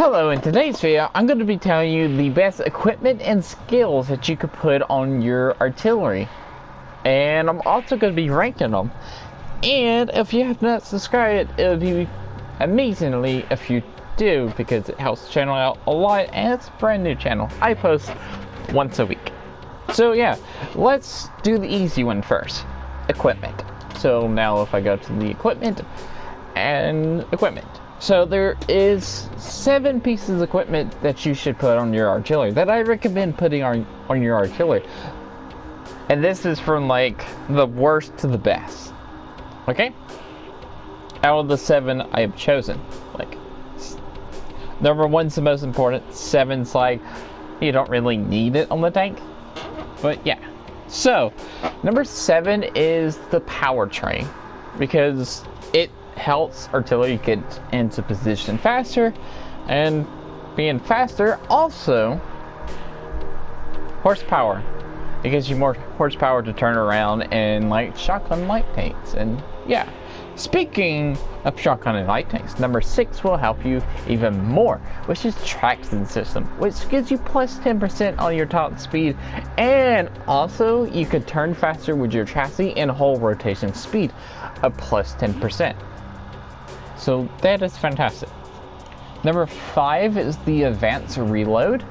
Hello, in today's video, I'm going to be telling you the best equipment and skills that you could put on your artillery. And I'm also going to be ranking them. And if you have not subscribed, it would be amazingly if you do, because it helps the channel out a lot, and it's a brand new channel. I post once a week. So yeah, let's do the easy one first. Equipment. So now if I go to the equipment. So there is 7 pieces of equipment that you should put on your artillery that I recommend putting on your artillery. And this is from like the worst to the best. Okay? Out of the 7 I have chosen. Like, number 1's the most important. 7's like, you don't really need it on the tank. But yeah. So, number 7 is the powertrain. Because it helps artillery get into position faster, and being faster also horsepower. It gives you more horsepower to turn around and like shotgun light tanks. And yeah, speaking of shotgun and light tanks, number 6 will help you even more, which is traction system, which gives you plus 10% on your top speed, and also you could turn faster with your chassis and whole rotation speed of plus 10%. So that is fantastic. Number 5 is the advanced reload,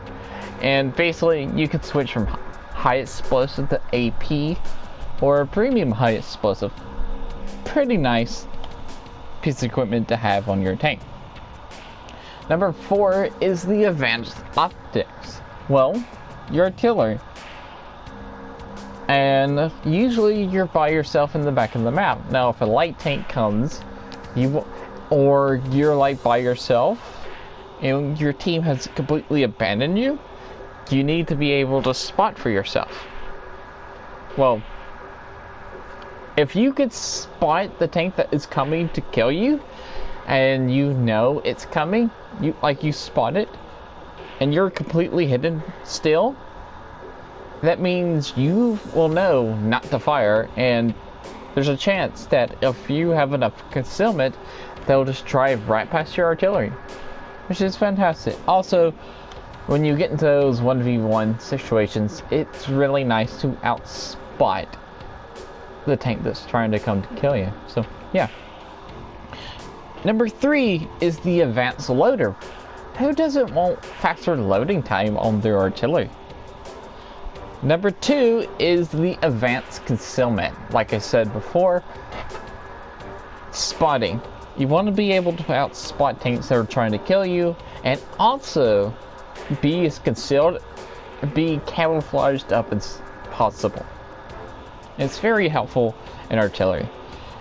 and basically you could switch from high explosive to AP or premium high explosive. Pretty nice piece of equipment to have on your tank. Number 4 is the advanced optics. Well, your artillery. And usually you're by yourself in the back of the map. Now if a light tank comes, or you're like by yourself and your team has completely abandoned you, you need to be able to spot for yourself. Well, if you could spot the tank that is coming to kill you, and you know it's coming, you spot it, and you're completely hidden still, that means you will know not to fire, and there's a chance that if you have enough concealment, they'll just drive right past your artillery, which is fantastic. Also, when you get into those 1v1 situations, it's really nice to outspot the tank that's trying to come to kill you. So yeah. Number 3 is the advanced loader. Who doesn't want faster loading time on their artillery? Number 2 is the advanced concealment. Like I said before, spotting. You want to be able to outspot tanks that are trying to kill you, and also be as concealed, be camouflaged up as possible. It's very helpful in artillery.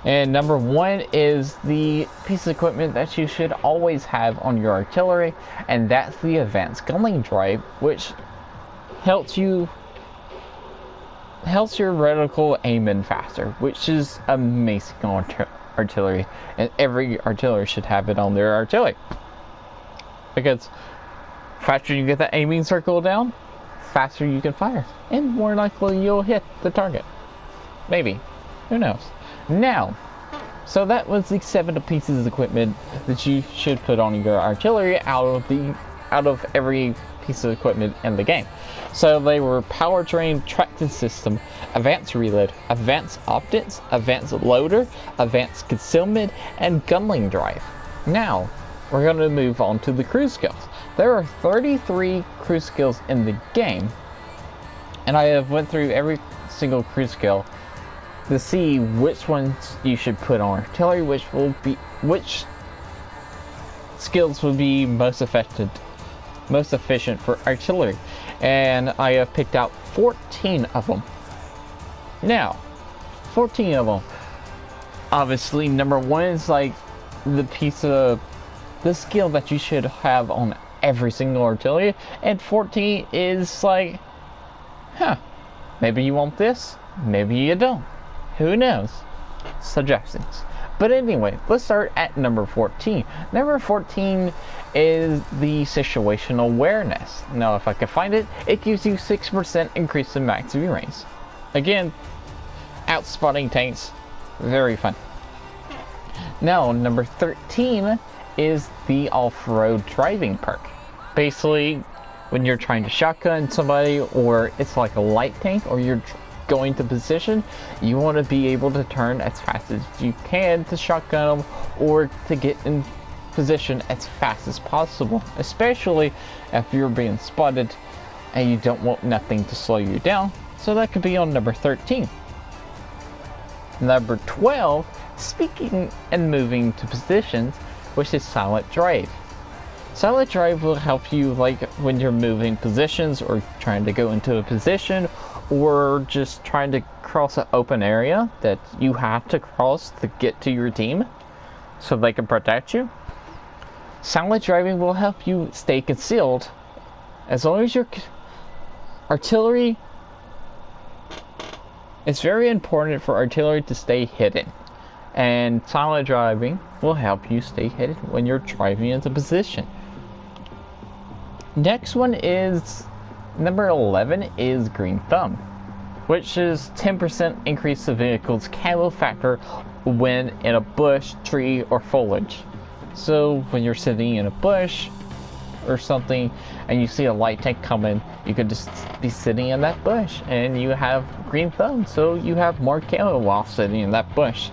And number 1 is the piece of equipment that you should always have on your artillery, and that's the advanced gunning drive, which helps your reticle aim in faster, which is amazing on artillery, and every artillery should have it on their artillery, because faster you get that aiming circle down, faster you can fire, and more likely you'll hit the target. Maybe, who knows. Now, so that was the 7 pieces of equipment that you should put on your artillery out of every piece of equipment in the game. So they were powertrain, traction system, advanced reload, advanced optics, advanced loader, advanced concealment, and gunning drive. Now we're going to move on to the crew skills. There are 33 crew skills in the game, and I have went through every single crew skill to see which ones you should put on artillery, which skills will be most efficient for artillery, and I have picked out 14 of them. Now, 14 of them. Obviously, number 1 is like the skill that you should have on every single artillery, and 14 is like, maybe you want this, maybe you don't. Who knows? Suggestions. But anyway, let's start at number 14. Number 14 is the situational awareness. Now, if I can find it, it gives you 6% increase in max view range. Again, outspotting tanks, very fun. Now, number 13 is the off-road driving perk. Basically, when you're trying to shotgun somebody, or it's like a light tank, or you're going to position, you want to be able to turn as fast as you can to shotgun them, or to get in position as fast as possible, especially if you're being spotted and you don't want nothing to slow you down. So that could be on number 13. Number 12, speaking and moving to positions, which is silent drive. Silent drive will help you like when you're moving positions, or trying to go into a position, or just trying to cross an open area that you have to cross to get to your team so they can protect you. Silent driving will help you stay concealed as long as your artillery. It's very important for artillery to stay hidden, and silent driving will help you stay hidden when you're driving into position. Next one is number 11 is green thumb, which is 10% increase the vehicle's camo factor when in a bush, tree, or foliage. So when you're sitting in a bush or something and you see a light tank coming, you could just be sitting in that bush and you have green thumb, so you have more camo while sitting in that bush.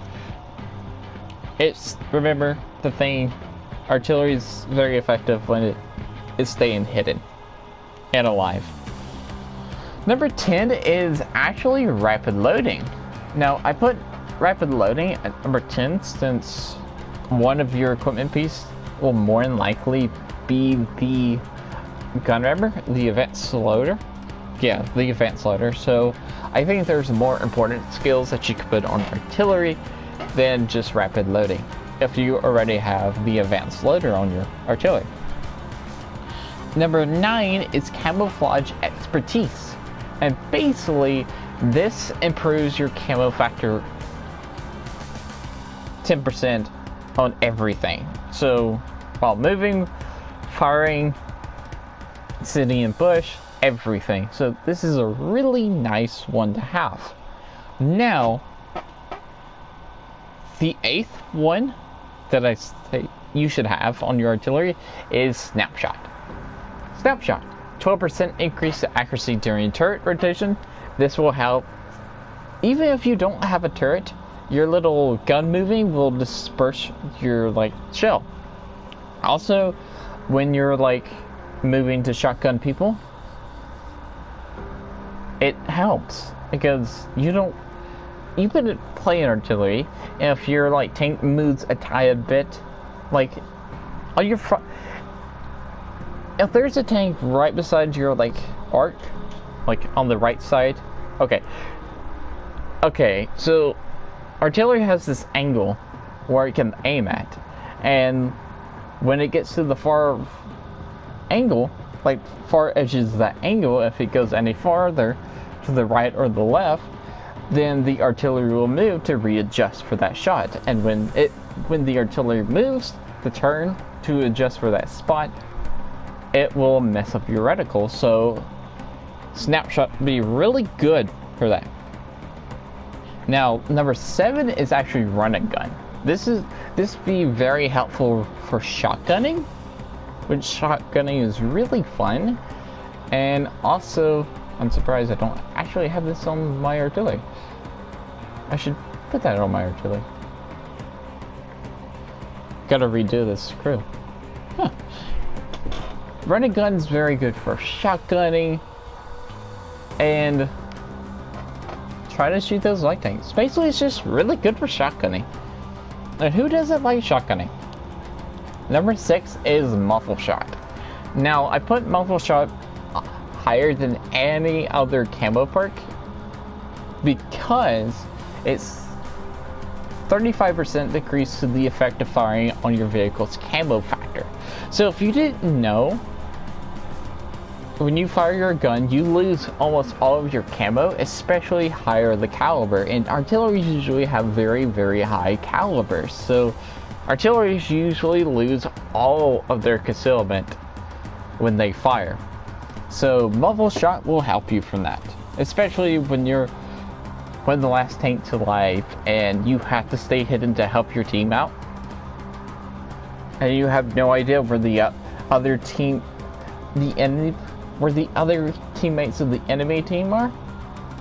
Remember the thing, artillery is very effective when it is staying hidden and alive. Number 10 is actually rapid loading. Now I put rapid loading at number 10 since one of your equipment piece will more than likely be the gun rammer, the advanced loader. Yeah, the advanced loader. So I think there's more important skills that you could put on artillery than just rapid loading if you already have the advanced loader on your artillery. Number 9 is camouflage expertise, and basically this improves your camo factor 10% on everything. So while moving, firing, sitting in bush, everything. So this is a really nice one to have. Now the 8th one that I say you should have on your artillery is snapshot. Snapshot, 12% increase the accuracy during turret rotation. This will help even if you don't have a turret. Your little gun moving will disperse your like shell. Also, when you're like moving to shotgun people, it helps because you can play an artillery, and if your like tank moves a tiny bit, like on your front, if there's a tank right beside your like arc, like on the right side, okay, so artillery has this angle where it can aim at, and when it gets to the far angle, like far edges of that angle, if it goes any farther to the right or the left, then the artillery will move to readjust for that shot. And when the artillery moves to turn to adjust for that spot, it will mess up your reticle. So snapshot will be really good for that. Now number 7 is actually run and gun. This be very helpful for shotgunning, which shotgunning is really fun. And also, I'm surprised I don't actually have this on my artillery. I should put that on my artillery. Gotta redo this crew. Huh. Run and gun is very good for shotgunning and try to shoot those light tanks. Basically, it's just really good for shotgunning. And who doesn't like shotgunning? Number 6 is muffle shot. Now, I put muffle shot higher than any other camo perk because it's 35% decrease to the effect of firing on your vehicle's camo factor. So if you didn't know, when you fire your gun, you lose almost all of your camo, especially higher the caliber. And artillery usually have very, very high calibers. So artillery usually lose all of their concealment when they fire. So muffle shot will help you from that, especially when the last tank's alive and you have to stay hidden to help your team out. and you have no idea where the other team, where the other teammates of the enemy team are.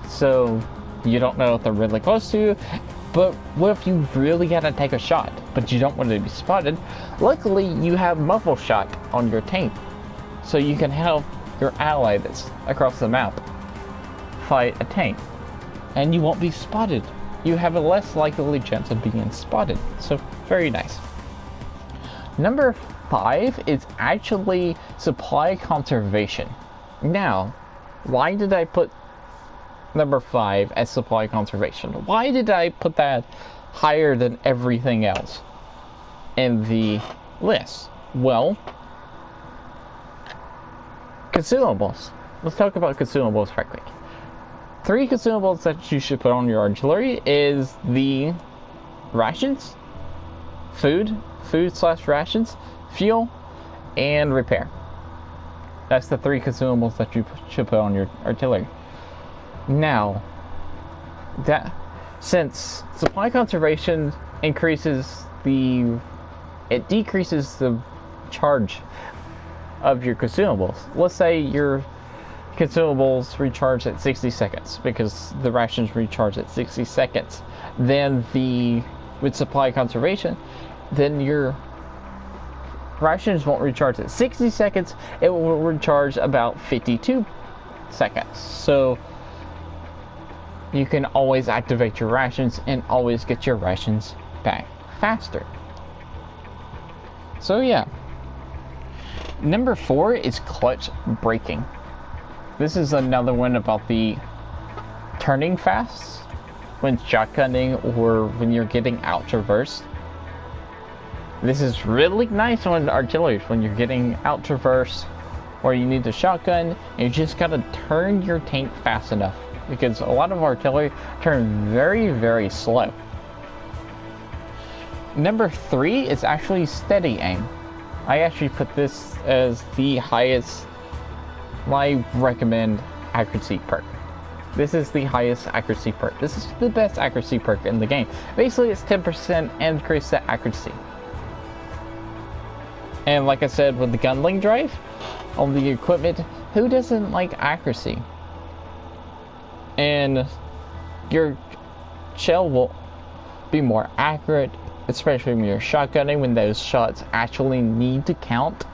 So you don't know if they're really close to you. But what if you really gotta take a shot, but you don't want to be spotted? Luckily, you have muffle shot on your tank, so you can help your ally that's across the map fight a tank, and you won't be spotted. You have a less likely chance of being spotted, so very nice. Number 5 is actually supply conservation. Now, why did I put number 5 as supply conservation? Why did I put that higher than everything else in the list? Well, consumables. Let's talk about consumables right quick. 3 consumables that you should put on your artillery is the rations, food/rations, fuel, and repair. That's the 3 consumables that you should put on your artillery. Now, since supply conservation decreases the charge of your consumables. Let's say your consumables recharge at 60 seconds because the rations recharge at 60 seconds. Then with supply conservation, then your rations won't recharge at 60 seconds. It will recharge about 52 seconds. So you can always activate your rations and always get your rations back faster. So yeah. Number 4 is clutch braking. This is another one about the turning fast when shotgunning or when you're getting out traversed. This is really nice on artillery when you're getting out traversed or you need to shotgun, and you just gotta turn your tank fast enough because a lot of artillery turn very, very slow. Number 3 is actually steady aim. I actually put this as the highest, I recommend accuracy perk. This is the highest accuracy perk. This is the best accuracy perk in the game. Basically, it's 10% increase the accuracy. And like I said, with the gunling drive on the equipment, who doesn't like accuracy? And your shell will be more accurate, especially when you're shotgunning, when those shots actually need to count.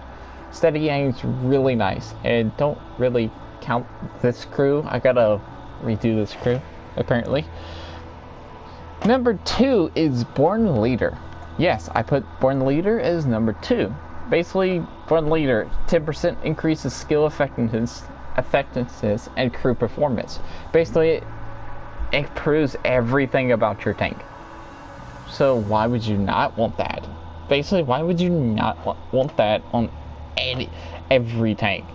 Steady aim's really nice, and don't really count this crew. I gotta redo this crew, apparently. Number 2 is Born Leader. Yes, I put Born Leader as number 2. Basically, Born Leader, 10% increases skill effectiveness and crew performance. Basically, it improves everything about your tank. So why would you not want that? Basically, why would you not want that on every tank?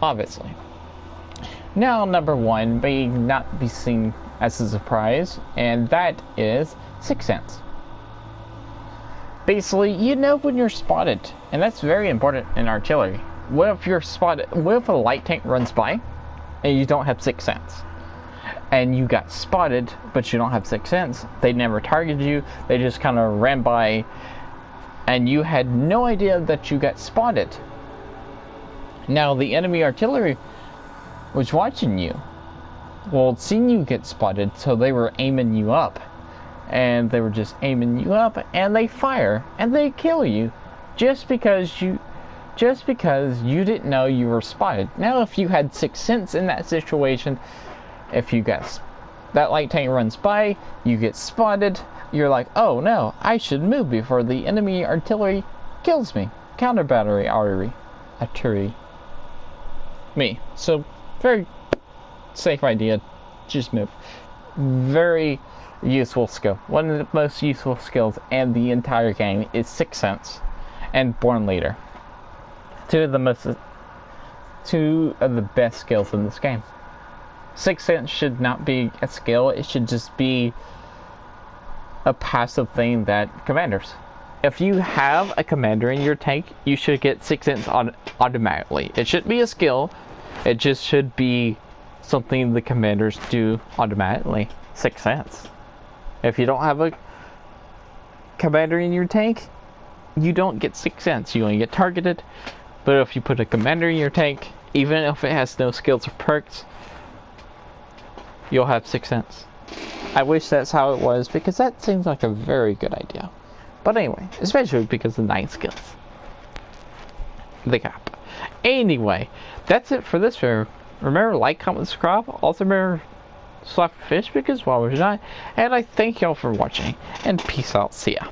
Obviously. Now, number 1 may not be seen as a surprise, and that is 6th Sense. Basically, you know when you're spotted, and that's very important in artillery. What if you're spotted? What if a light tank runs by, and you don't have 6th Sense? And you got spotted, but you don't have 6th Sense. They never targeted you. They just kind of ran by, and you had no idea that you got spotted. Now, the enemy artillery was watching you. Well, seen you get spotted, so they were aiming you up. And they were just aiming you up, and they fire, and they kill you, just because you didn't know you were spotted. Now, if you had 6th Sense in that situation, if you got that light tank runs by, you get spotted, you're like, oh no, I should move before the enemy artillery kills me. Counter battery artillery. Me. So, very safe idea. Just move. Very useful skill. One of the most useful skills in the entire game is 6th Sense and Born Leader. Two of the best skills in this game. 6th Sense should not be a skill, it should just be a passive thing that commanders. If you have a commander in your tank, you should get 6th Sense automatically. It shouldn't be a skill, it just should be something the commanders do automatically. 6th Sense. If you don't have a commander in your tank, you don't get 6 cents. You only get targeted. But if you put a commander in your tank, even if it has no skills or perks, you'll have 6 cents. I wish that's how it was, because that seems like a very good idea. But anyway, especially because of 9 skills. The cap. Anyway, that's it for this video. Remember, like, comment, subscribe. Also remember, Slapafish, because why would you not? And I thank y'all for watching. And peace out. See ya.